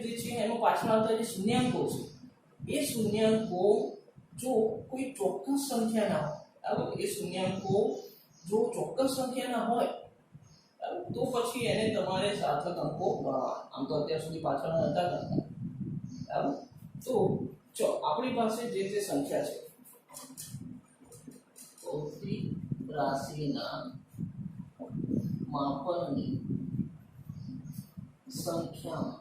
જે છે એનો પાછળ આવતા જે શૂન્યાંકો છે એ શૂન્યાંકો જો કોઈ ચોક્કસ સંખ્યાના હોય, બરાબર, એ શૂન્યાંકો જો ચોક્કસ સંખ્યાના હોય, તો પછી એને તમારે સાર્થક અંકો ગણવા. આમ તો અત્યાર સુધી પાછળના હતા કરતા, બરાબર. તો જો આપણી પાસે જે તે સંખ્યા છે ભૌતિક રાશિના માપનની સંખ્યામાં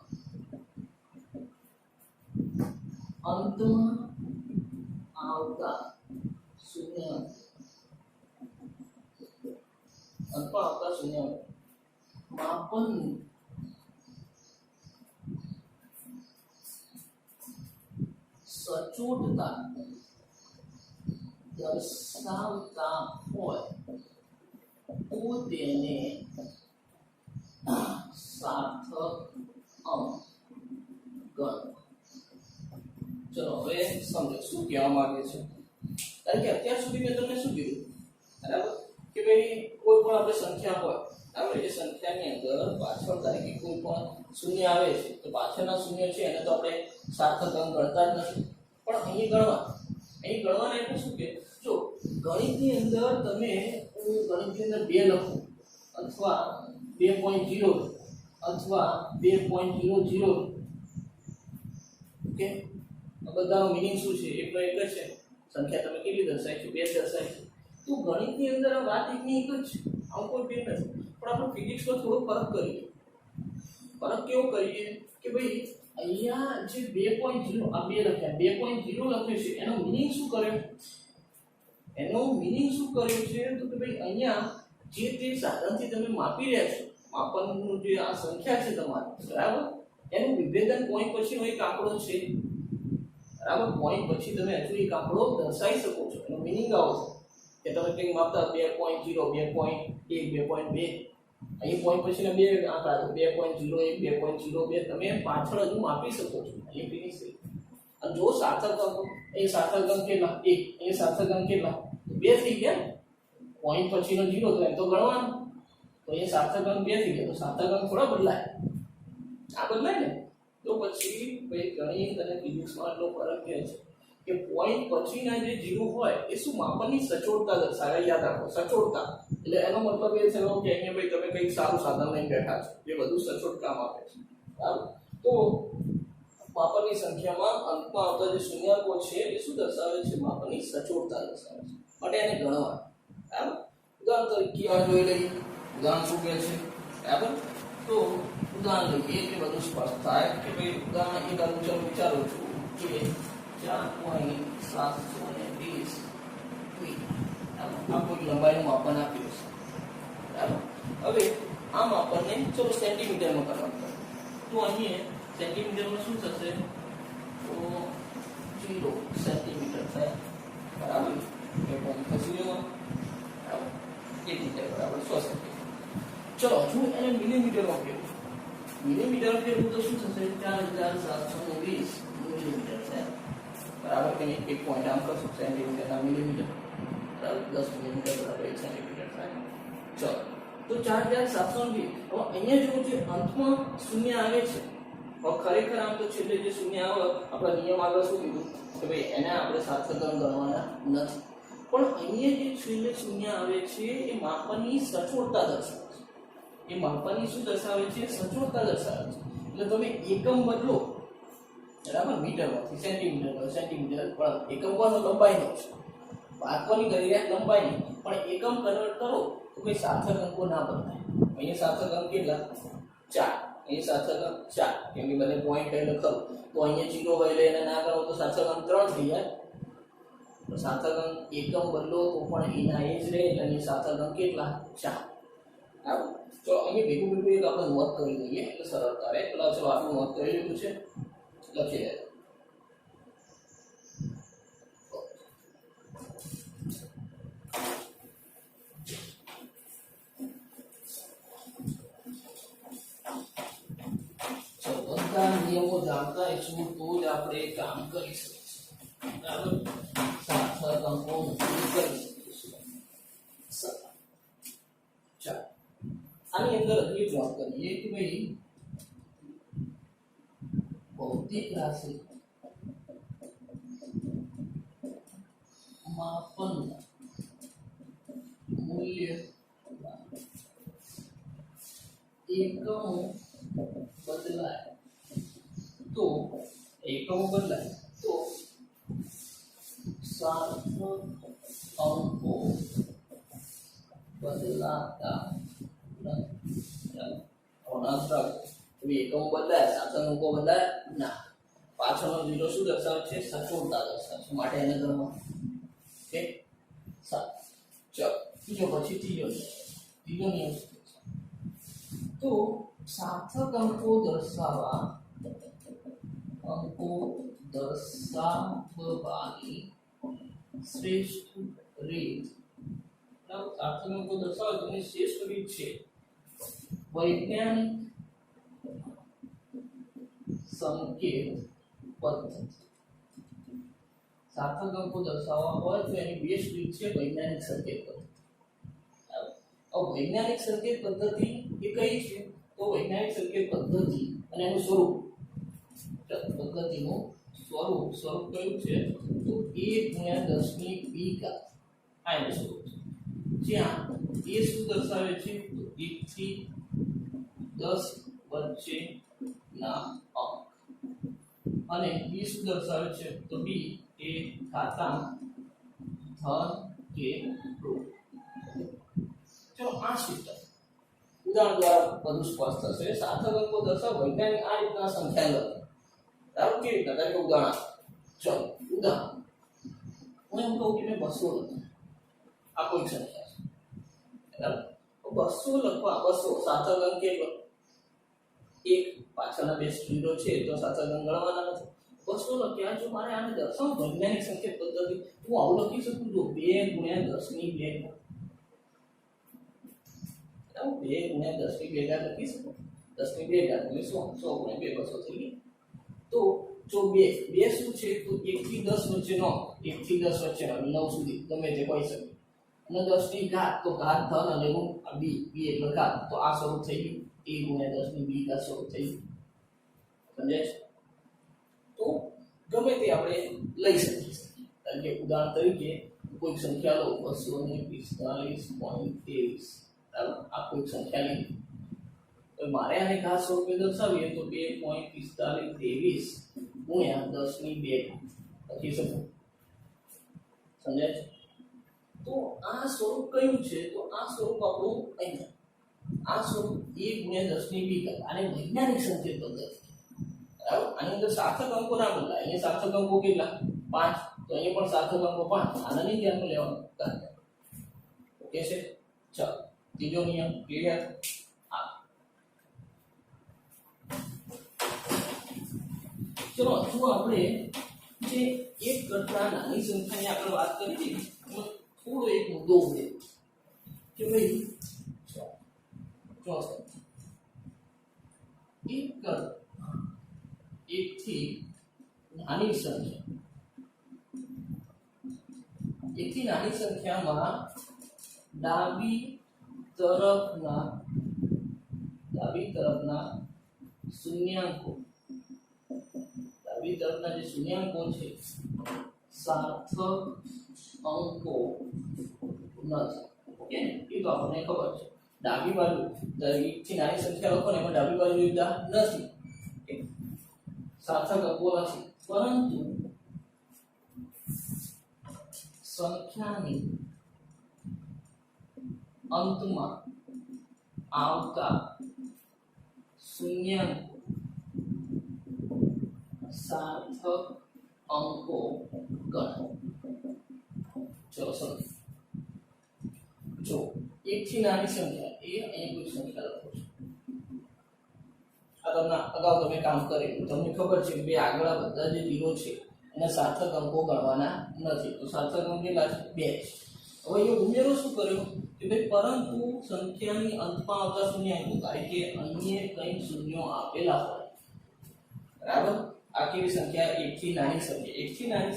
અંતમાં આવતા શૂન્યાંકો માપનની સચોટતા દર્શાવતા હોય તો તેને સાર્થક અંક ગણવા. ચલો હવે સમજો શું કહેવા માંગે છે. કારણ કે અત્યાર સુધી મેં તમને શું કીધું, બરાબર, કે ભાઈ કોઈ પણ આપણે સંખ્યા હોય, બરાબર, એ સંખ્યાની અંદર પાછળ તરીકે કોઈ પણ શૂન્ય આવે છે તો પાછળના શૂન્ય છે એને તો આપણે સાર્થક અંક ગણતા જ નથી. પણ અહીં ગણવાના એટલે શું કે જો ગણિતની અંદર તમે ગણિતની અંદર 2 લખો અથવા 2.0 અથવા 2.00 ઓકે આ બધાનો મીનિંગ શું છે એકનો એક જ છે સંખ્યા તમે કેટલી દર્શાવી છે 2 દર્શાવી છે તો ગણિતની અંદર આ વાત એકની એક જ છે આવું કોઈ ભેદ નથી પણ આપણે ફિઝિક્સમાં થોડો ફરક કરીએ ફરક કેવો કરીએ કે ભાઈ અહીંયા જે 2.0 આ 2 લખ્યા 2.0 લખ્યું છે એનો મીનિંગ શું કર્યો એનો મીનિંગ શું કર્યો છે તો કે ભાઈ અહીંયા જે તે સાધનથી તમે માપી રહ્યા છો માપનનું જે આ સંખ્યા છે તમારી બરાબર એનું વિભેદન પોઈન્ટ પછીનો એક આંકડો છે બરાબર પોઈન્ટ પછી તમે હજુ એક આંકડો દર્શાવી શકો છો એનો મીનિંગ આવો છે કે તમે કંઈક માપતા 2.0 2.1 2.2 અહીં પોઈન્ટ પછીના બે આંકડા તો 2.01 2.02 તમે પાછળ હજુ માપી શકો છો અહીં ફિનિશ થઈ અને જો સાર્થક અંકો અહીં સાર્થક અંક કેટલા 1 અહીં સાર્થક અંક કેટલા 2 થઈ ગયા પોઈન્ટ પછીનો 0 તો એમ તો ગણવાનું તો અહીં સાર્થક અંક 2 થઈ ગયા તો સાર્થક અંક થોડા બદલાય આ બદલાય ને તો પછી ભાઈ ગણિત અને ફિઝિક્સમાં એટલો ફરક કહે છે કે પોઈન્ટ પછીના જે 0 હોય એ શું માપનની સચોટતા દર્શાવે યાદ રાખો સચોટતા એટલે એનો મતલબ એ છે કે અહીંયા ભાઈ તમે કંઈક સારું સાધન લઈને બેઠા છો જે બધું સચોટ કામ આપે છે બરાબર તો માપનની સંખ્યામાં અંકમાં આવતા જે શૂન્યાંકો છે એ શું દર્શાવે છે માપનની સચોટતા દર્શાવે છે માટે એને ગણવા બરાબર ઉદાહરણ તરીકે આ જોઈ લઈએ ઉદાહરણ શું કહે છે બરાબર તો ઉદાહરણ લઈએ એટલે બધું સ્પષ્ટ થાય કે ભાઈ ઉદાહરણ એક આનું ચાલો વિચારું છું કે 4.720 આ કોઈ લંબાઈનું માપન આપ્યું છે બરાબર હવે આ માપનને ચલો સેન્ટીમીટરમાં કરવાનું તો અહીં સેન્ટીમીટરમાં શું થશે તો 0 સેન્ટીમીટર થાય બરાબર એ પણ ખસી લેવા બરાબર 1 મીટર બરાબર 100 સેન્ટીમીટર ચલો હજુ એને મિલીમીટરમાં ફેરવું મિલીમીટર ફેરવું તો શું થશે 4720 મિલીમીટર થાય બરાબર કે એક પોઈન્ટ આમ કરશું સેન્ટીમીટરના મિલીમીટર બરાબર 10 મિલીમીટર બરાબર 1 સેન્ટીમીટર થાય ચલો તો 4720 હવે અહીંયા જો જે અંતમાં શૂન્ય આવે છે હવે ખરેખર આમ તો છેલ્લે જે શૂન્ય આવે આપણા નિયમ આગળ શું કીધું કે ભાઈ એને આપણે સાર્થક અંક ગણવાના નથી પણ અહીંયા જે છેલ્લે શૂન્ય આવે છે એ માપનની સચોટતા દર્શાવે છે એ માપનની શું દર્શાવે છે સચોટતા દર્શાવે છે એટલે તમે એકમ બદલો બરાબર મીટરમાંથી સેન્ટીમીટર પણ એકમ કોનો લંબાઈનો છે વાંચવાની કરી રહ્યા લંબાઈની પણ એકમ કન્વર્ટ કરો તો કોઈ સાર્થક અંકો ના બદલાય અહીંયા સાર્થક અંક કેટલા 4 અહીં સાર્થક અંક 4 કેમ કે બંને પોઈન્ટ એટલે ખરું તો અહીંયા 0 હોય એટલે એને ના કરો તો સાર્થક અંક 3 થઈ જાય તો સાર્થક અંક એકમ બદલો તો પણ એના એ જ રહે એટલે અહીં સાર્થક અંક કેટલા 4 બરાબર તો અહીં ભેગું એક આપણે નોંધ કરી દઈએ એટલે સરળતા રહે પેલા ચલો આપણે નોંધ કરી લીધું છે લખી દે નિયમો જાણતા હશું તો જ આપણે કામ કરી શકીશું બરાબર સાર્થક અંકો કરી શકીશું ચાલો આની અંદર હજી એક વાત કરીએ કે ભાઈ ભૌતિક રાશિ માપન મૂલ્ય એકમો બદલાય તો એકમો બદલાય તો સાર્થક અંકો બદલાતા એકમો બદલાય સાર્થક અંકો બદલાય ના પાછળનો 0 શું દર્શાવે છે સચોટતા દર્શાવે છે માટે એને ગણવા ઓકે સારું ચલો બીજો પછી ત્રીજો નિયમ તો સાર્થક અંકો દર્શાવવાની શ્રેષ્ઠ રીત સાર્થક અંકો દર્શાવવાની શ્રેષ્ઠ રીત છે વૈજ્ઞાનિક સંકેત પદ્ધતિ સાર્થક અંકો દર્શાવવા હોય તો એની બેસ્ટ રીત છે વૈજ્ઞાનિક સંકેત પદ્ધતિ વૈજ્ઞાનિક સંકેત પદ્ધતિ એ કઈ છે તો વૈજ્ઞાનિક સંકેત પદ્ધતિ અને એનું સ્વરૂપ પદ્ધતિનું સ્વરૂપ કયું છે તો 1/10 આ એનું સ્વરૂપ છે જ્યાં એ શું દર્શાવે છે તો 1 થી 10 વચ્ચે વચ્ચેના અંક અને બી શું દર્શાવે છે તો બી એ ઘાતાંક ધન કે ઋણ ચલો આ સિસ્ટમ ઉદાહરણ દ્વારા બધું સ્પષ્ટ થશે સાર્થક અંકો દર્શાવ વૈજ્ઞાનિક આ રીતના સંખ્યા લખે બરાબર કેવી રીતના તરીકે ઉદાહરણ ચલો ઉદાહરણ હું એમ કહું કે મેં 200 લખ્યું આ કોઈ સંખ્યા છે બરાબર 200 લખવા 200 સાર્થક અંક કેટલો એક પાછળના બે સ્પીડો છે તો સાર્થક અંક ગણવાના નથી 200 લખ્યા જો મારે આને દર્શાવ વૈજ્ઞાનિક સંખ્યા પદ્ધતિ હું આવું લખી શકું છું 2 × 10 ની 2 2 × 10 ની 2 ઘાત લખી શકો 10 ની 2 ઘાત એટલે 100 × 2 200 થઈ ગઈ તો જો 2 શું છે તો 1 થી 10 વચ્ચેનો 1 થી 10 વચ્ચેનો 9 સુધી ગમે તે હોઈ શકે અને 10 ની ઘાત તો ઘાત ધન અને ઋણ આ બી એટલે ઘાત તો આ સ્વરૂપ થઈ ગયું a × 10 ની b ઘાત સ્વરૂપ થઈ ગયું સમજાય છે તો ગમે તે આપણે લઈ શકીએ કારણ કે ઉદાહરણ તરીકે કોઈ સંખ્યા લો 245.23 બરાબર આ કોઈ સંખ્યા લીધી તો મારે આને ઘાત સ્વરૂપે દર્શાવીએ તો 2.4523 ગુણ્યા 10 ની 2 લખી શકું સમજાય છે તો આ સ્વરૂપ કયું છે તો આ સ્વરૂપ આપણું અહીંયા આ સ્વરૂપ a × 10 ની 2 આને વૈજ્ઞાનિક સંકેત પદ્ધતિ બરાબર આની અંદર સાર્થક અંકો ના બદલાય અહીંયા સાર્થક અંકો કેટલા 5 તો અહીંયા પણ સાર્થક અંકો 5 આને નહીં ધ્યાનમાં લેવાનું ઓકે છે ચાલો ત્રીજો નિયમ ક્લિયર ચલો જો આપણે જે એક કરતા નાની સંખ્યાની આપણે વાત કરી હતી એમાં થોડો એક મુદ્દો ઉમેર્યો કે ભાઈ જો એક થી નાની સંખ્યામાં ડાબી તરફના શૂન્યાંકો જે શૂન્યાંકો છે સાર્થક અંકો નથી ઓકે એ તો આપણને ખબર છે ડાબી બાજુ એક થી નાની સંખ્યા લખો ને એમાં ડાબી બાજુ લીધા નથી સાર્થક અંકો નથી પરંતુ સંખ્યાની અંતમાં આવતા શૂન્યાંકો સાર્થક અંકો ગણો ચલો સમજો જો એક થી નાની સંખ્યા એ અહીં કોઈ સંખ્યા લખો છો આ તમને અગાઉ તમે કામ કરેલું તમને ખબર છે બે આગળ બધા જે ઝીરો છે એને સાર્થક અંકો ગણવાના નથી તો સાર્થક અંક કેટલા છે 2 હવે એ ઉમેરો શું કર્યો કે ભાઈ પરંતુ સંખ્યાની અંતમાં આવતા શૂન્યાંકો કારણ કે અન્ય કંઈ શૂન્યો આપેલા હોય બરાબર આ કેવી સંખ્યા એક થી નાની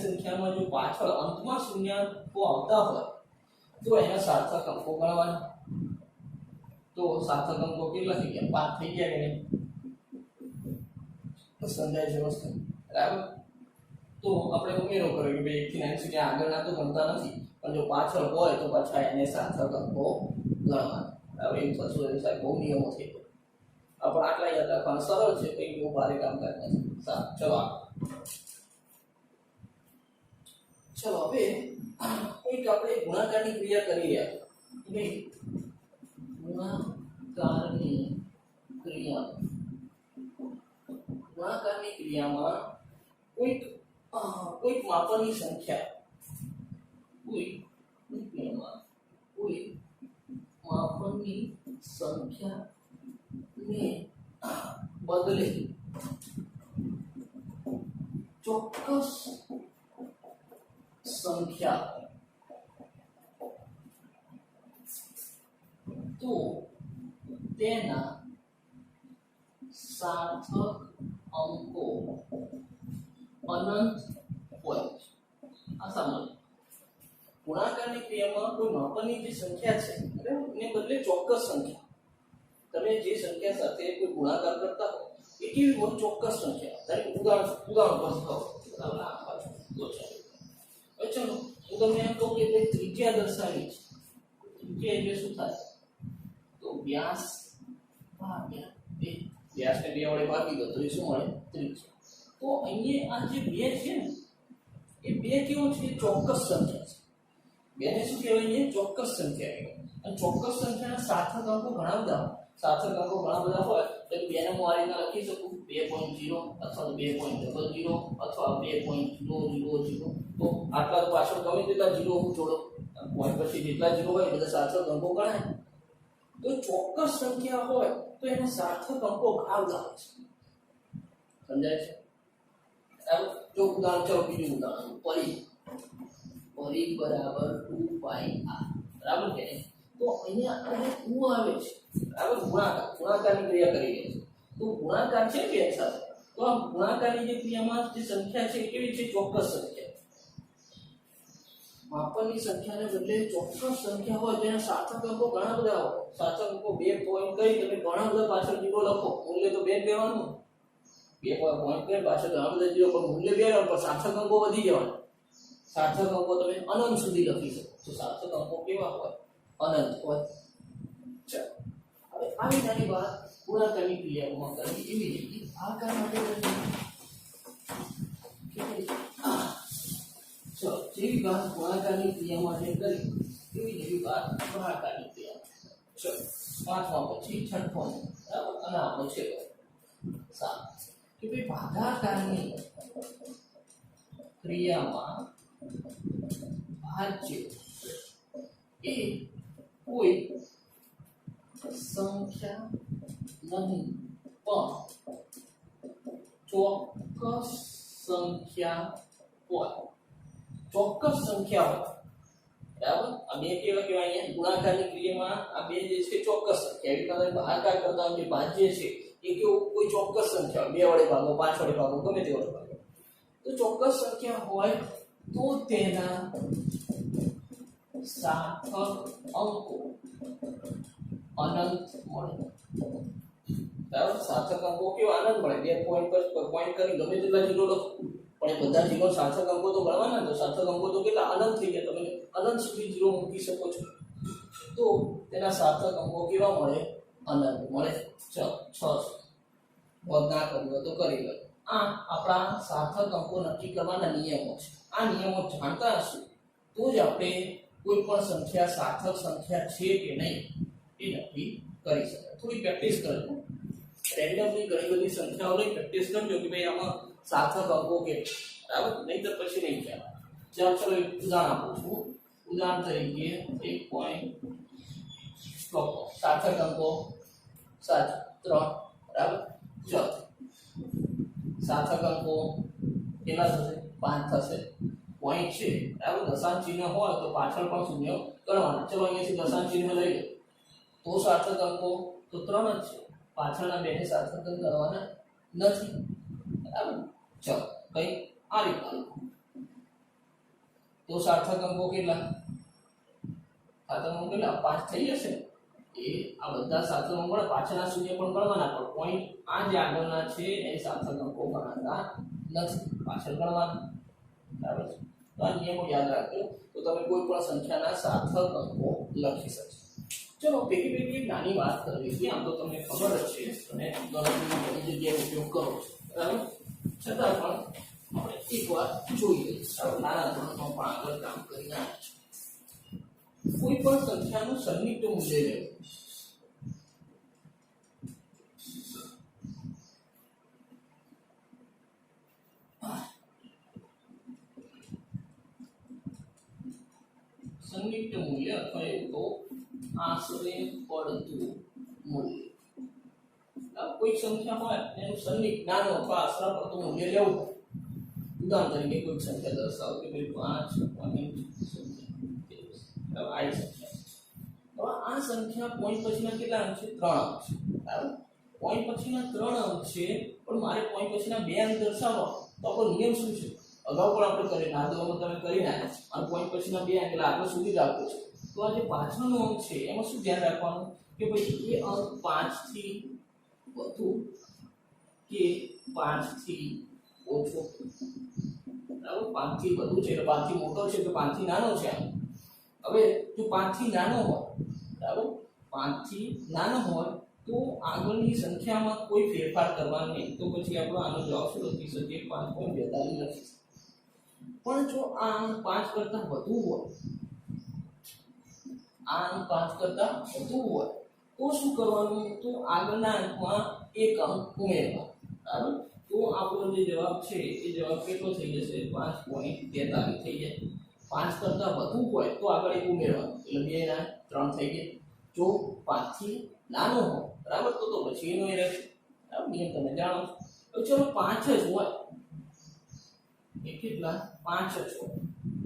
સંખ્યામાં જો પાછળ અંતમાં શૂન્યાંકો આવતા હોય તો એના સાર્થક અંકો ગણવાના તો સાર્થક અંકો કેટલા થઈ ગયા 5 થઈ ગયા કે નહીં સમજાય છે વસ્તુ બરાબર તો આપણે ઉમેરો કર્યો કે ભાઈ 1 થી 9 સુધી આગળના તો ગણતા નથી પણ જો પાછળ હોય તો પાછા એને સાર્થક અંકો ગણવાના બરાબર એવું થતું હોય સાહેબ બહુ નિયમો થઈ ગયો આપણે આટલા યાદ રાખવાનું સરળ છે કંઈ બહુ ભારે કામકાજ નથી સારું ચલો હવે કોઈક આપણે ગુણાકારની ક્રિયા કરી રહ્યા ભાઈ ગુણાકારની ક્રિયામાં કોઈક માપનની સંખ્યા કોઈ માપનની સંખ્યાને બદલે ચોક્કસ સંખ્યા તો તેના સાર્થક અંકો અનંત હોય આ સમજો ગુણાકારની ક્રિયામાં કોઈ માપનની જે સંખ્યા છે એને બદલે ચોક્કસ સંખ્યા તમે જે સંખ્યા સાથે કોઈ ગુણાકાર કરતા હો એ કેવી હોય ચોક્કસ સંખ્યા તારી ઉદાહરણ પર કહો ચલો હું તમને એમ કહું કે ત્રિજ્યા દર્શાવી છે ત્રિજ્યા એટલે શું થાય તો વ્યાસ ભાગ્યા 2 વ્યાસને 2 વડે ભાગી દો તો એ શું મળે? ત્રિજ્યા. તો અહીંયા આ જે 2 છે ને એ 2 કેવું છે? ચોક્કસ સંખ્યા છે. 2 ને શું કહેવાય? અહીંયા ચોક્કસ સંખ્યા કહેવાય. અને ચોક્કસ સંખ્યાના સાર્થક અંકો ઘણા બધા હોય. સાર્થક અંકો ઘણા બધા હોય તો 2 ને હું આ રીતના લખી શકું 2.0 અથવા 2.00 અથવા 2.000. તો આટલા તો પાછળ ગમે તેટલા 0 હું જોડો પોઈન્ટ પછી જેટલા 0 હોય બધા સાર્થક અંકો ગણાય. તો ચોક્કસ સંખ્યા હોય તો એના સાર્થક અંકો ઘણા બધા હોય છે. સમજાય છે? જો ઉદાહરણ ચાલો બીજું ઉદાહરણ પરિ બરાબર 2πr બરાબર કે તો અહીંયા અને શું આવે છે? બરાબર ગુણાકારની ક્રિયા કરી રહી છે. તો ગુણાકાર છે કે સાથે તો આ ગુણાકારની જે ક્રિયામાં જે સંખ્યા છે કેવી છે? ચોક્કસ સંખ્યા. માપનની સંખ્યાને બદલે ચોક્કસ સંખ્યા હોય તેના સાર્થક અંકો ઘણા બધા હોય. સાર્થક અંકો 2 પોઈન્ટ કરી તમે ઘણા બધા પાછળ 0 લખો. મૂલ્ય તો 2 લેવાનું. 2 પોઈન્ટ કરી પાછળ ઘણા બધા 0 પણ મૂલ્ય 2 લેવાનું પણ સાર્થક અંકો વધી જવાના. સાર્થક અંકો તમે અનંત સુધી લખી શકો. તો સાર્થક અંકો કેવા હોય? અનંત હોય. ચાલો હવે આવી નાની વાત ગુણાકારની ક્રિયામાં કરવી એવી રીતે ભાગાકાર માટે ચલો જેવી વાત ગુણાકારની ક્રિયા માટે કરી એવી જેવી વાત ભાગાકારની ક્રિયા. ચલો પાંચમા પછી છઠ્ઠો બરાબર અને આપણો છે 7 કે ભાઈ ભાગાકારની ક્રિયામાં ભાજ્ય એ કોઈ સંખ્યા નહીં પણ ચોક્કસ સંખ્યા હોય. ચોક્કસ સંખ્યા હોય. બરાબર આ 2 કેવા કહેવાય? અહીંયા ગુણાકારની ક્રિયામાં આ 2 જે છે ચોક્કસ સંખ્યા. એવી રીતે ભાગાકાર કરતા જે ભાજ્ય છે એ કેવું? કોઈ ચોક્કસ સંખ્યા હોય. 2 વડે ભાગો 5 વડે ભાગો ગમે તે વડે ભાગો. તો ચોક્કસ સંખ્યા હોય તો તેના સાર્થક અંકો અનંત મળે. બરાબર સાર્થક અંકો કેવા? અનંત મળે. 2 પોઈન્ટ પર પોઈન્ટ કરી ગમે તેટલા 0 લખો પણ એ બધા 0 સાર્થક અંકો તો ગણવાના. તો સાર્થક અંકો તો કેટલા? અનંત થઈ ગયા. તમે અનંત સુધી 0 મૂકી શકો છો. તો તેના સાર્થક અંકો કેવા મળે? અનંત મળે. ચાલો 6 બોધ ના કર્યો તો કરી લો. આ આપણા સાર્થક અંકો નક્કી કરવાના નિયમો છે. આ નિયમો જાણતા હશું તો જ આપણે કોઈ પણ સંખ્યા સાર્થક સંખ્યા છે કે નહીં એ નક્કી કરી શકાય. થોડી પ્રેક્ટિસ કરજો. રેન્ડમલી ઘણી બધી સંખ્યાઓ લઈ પ્રેક્ટિસ કરજો કે ભાઈ આમાં સાર્થક અંકો કે બરાબર નહીં તો પછી નહીં ખ્યાલ. ચાલો ચલો એક ઉદાહરણ આપું છું. ઉદાહરણ તરીકે 1. સાર્થક અંકો 7 3 બરાબર. ચલો સાર્થક અંકો કેટલા થશે? 5 થશે. પોઈન્ટ છે બરાબર. દશાંશ ચિહ્ન હોય તો પાછળ પણ શૂન્ય કરવાના. ચલો અહીંયાથી દશાંશ ચિહ્ન લઈ લો તો સાર્થક અંકો તો 3 જ છે. પાછળના 2 ને સાર્થક કરવાના નથી. બરાબર. ચલો કઈ આ રીતના તો સાર્થક અંકો કેટલા? સાર્થક અંકો કેટલા? 5 થઈ જશે. એ આ બધા સાર્થક અંકો પાછળના શૂન્ય પણ ગણવાના પણ પોઈન્ટ આ જે આગળના છે એ સાર્થક અંકો ગણવાના નથી. પાછળ ગણવાના. બરાબર. તો આ નિયમો યાદ રાખજો તો તમે કોઈ પણ સંખ્યાના સાર્થક અંકો લખી શકશો. ચલો ભેગી એક નાની વાત કરવી છે. આમ તો તમને ખબર જ છે અને ગણતરીમાં ઘણી જગ્યાએ ઉપયોગ કરો છો. બરાબર. છતાં પણ આપણે એક વાર જોઈ લઈએ. નાના ધોરણમાં પણ આગળ કામ કરી રહ્યા છે. કોઈ પણ સંખ્યાનું સન્નિહિત મૂલ્ય લેવું. સન્નિહિત મૂલ્ય અથવા એવું તો આશરે પડતું મૂલ્ય. કોઈ સંખ્યા હોય એનું સન્નિહિત નાનું અથવા આશરે પડતું મૂલ્ય લેવું. ઉદાહરણ તરીકે કોઈ સંખ્યા દર્શાવો કે ભાઈ 5 આ સંખ્યા. હવે આ સંખ્યા પોઈન્ટ પછીના કેટલા અંક છે? 3 અંક છે. બરાબર. પોઈન્ટ પછીના 3 અંક છે પણ મારે પોઈન્ટ પછીના 2 અંક દર્શાવવા તો આપણો નિયમ શું છે? અગાઉ પણ આપણે કરી નાખવામાં તમે કરી નાખ્યા અને પોઈન્ટ પછીના 2 અંક એટલે આગળ સુધી રાખવો છે. તો આ જે પાછળનો અંક છે એમાં શું ધ્યાન રાખવાનું કે ભાઈ એ અંક 5 થી વધુ કે 5 થી ઓછો. બરાબર. 5 થી વધુ છે એટલે 5 થી મોટો છે તો 5 થી નાનો છે. હવે જો 5 થી નાનો હોય બરાબર 5 થી નાનો હોય તો આગળની સંખ્યામાં કોઈ ફેરફાર કરવાનો નહીં, તો પછી આપણો આનો જવાબ શું લખી શકીએ? 5.42 લખી શકીએ. પણ જો આ અંક 5 કરતા વધુ હોય, આ અંક 5 કરતા વધુ હોય તો શું કરવાનું? તો આગળના અંકમાં એક અંક ઉમેરવાનો. બરાબર? તો આપણો જે જવાબ છે એ જવાબ કેટલો થઈ જશે? 5.43 થઈ જાય. 5 કરતા વધુ હોય તો આગળ એક ઉમેરવાનું, એટલે 2 ના 3 થઈ ગયા. જો 5 થી નાનો હોય, બરાબર, તો પછી એનો એ રહેશે. બરાબર, નિયમ તમે જાણો છો. તો ચલો 5 જ હોય, એ કેટલા? 5 જ હોય.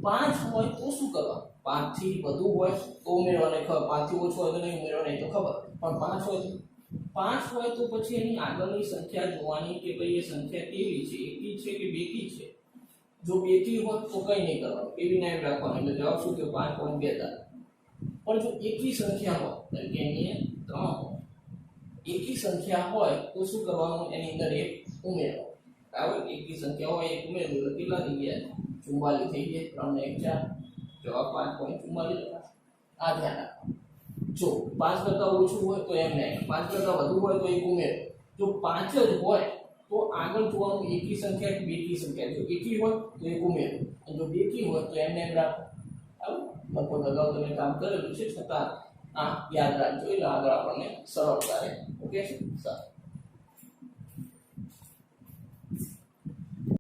5 હોય તો શું કરવાનું? 5 થી વધુ હોય તો ઉમેરવાનું, ખબર. 5 થી ઓછો હોય તો નહીં ઉમેરવાનું, તો ખબર. પણ 5 હોય તો 5 હોય તો પછી એની આગળની સંખ્યા જોવાની કે ભાઈ એ સંખ્યા કેવી છે, એકી છે કે બેકી છે. જો બેકી હોય તો કંઈ નહીં કરવાનું, એવી નામ રાખવાનું, એટલે જવાબ શું થયો? 5.42. પણ જો એકી સંખ્યા હોય, એટલે કે અહીંયા 3 હોય, એકી સંખ્યા હોય તો શું કરવાનું? એની અંદર એક ઉમેરવાનું. બરાબર? એકી સંખ્યા હોય એક ઉમેરવું એટલે કેટલા થઈ ગયા? 44 થઈ ગયા. 3 ને 1 4, જવાબ 5.44. આ ધ્યાન રાખવાનું. જો 5 કરતા ઓછું હોય તો એમ નહીં, 5 કરતા વધુ હોય તો એક ઉમેર. જો 5 જ હોય તો આગળ જોવાનું એકી સંખ્યા કે બેકી સંખ્યા. જો એકી હોય તો એક ઉમેર, અને જો બેકી હોય તો એમ રાખો. લગભગ અગાઉ તમે કામ કરેલું છે, છતાં આ યાદ રાખજો, એટલે આગળ આપણને સરળતા રહે. ઓકે, સારું.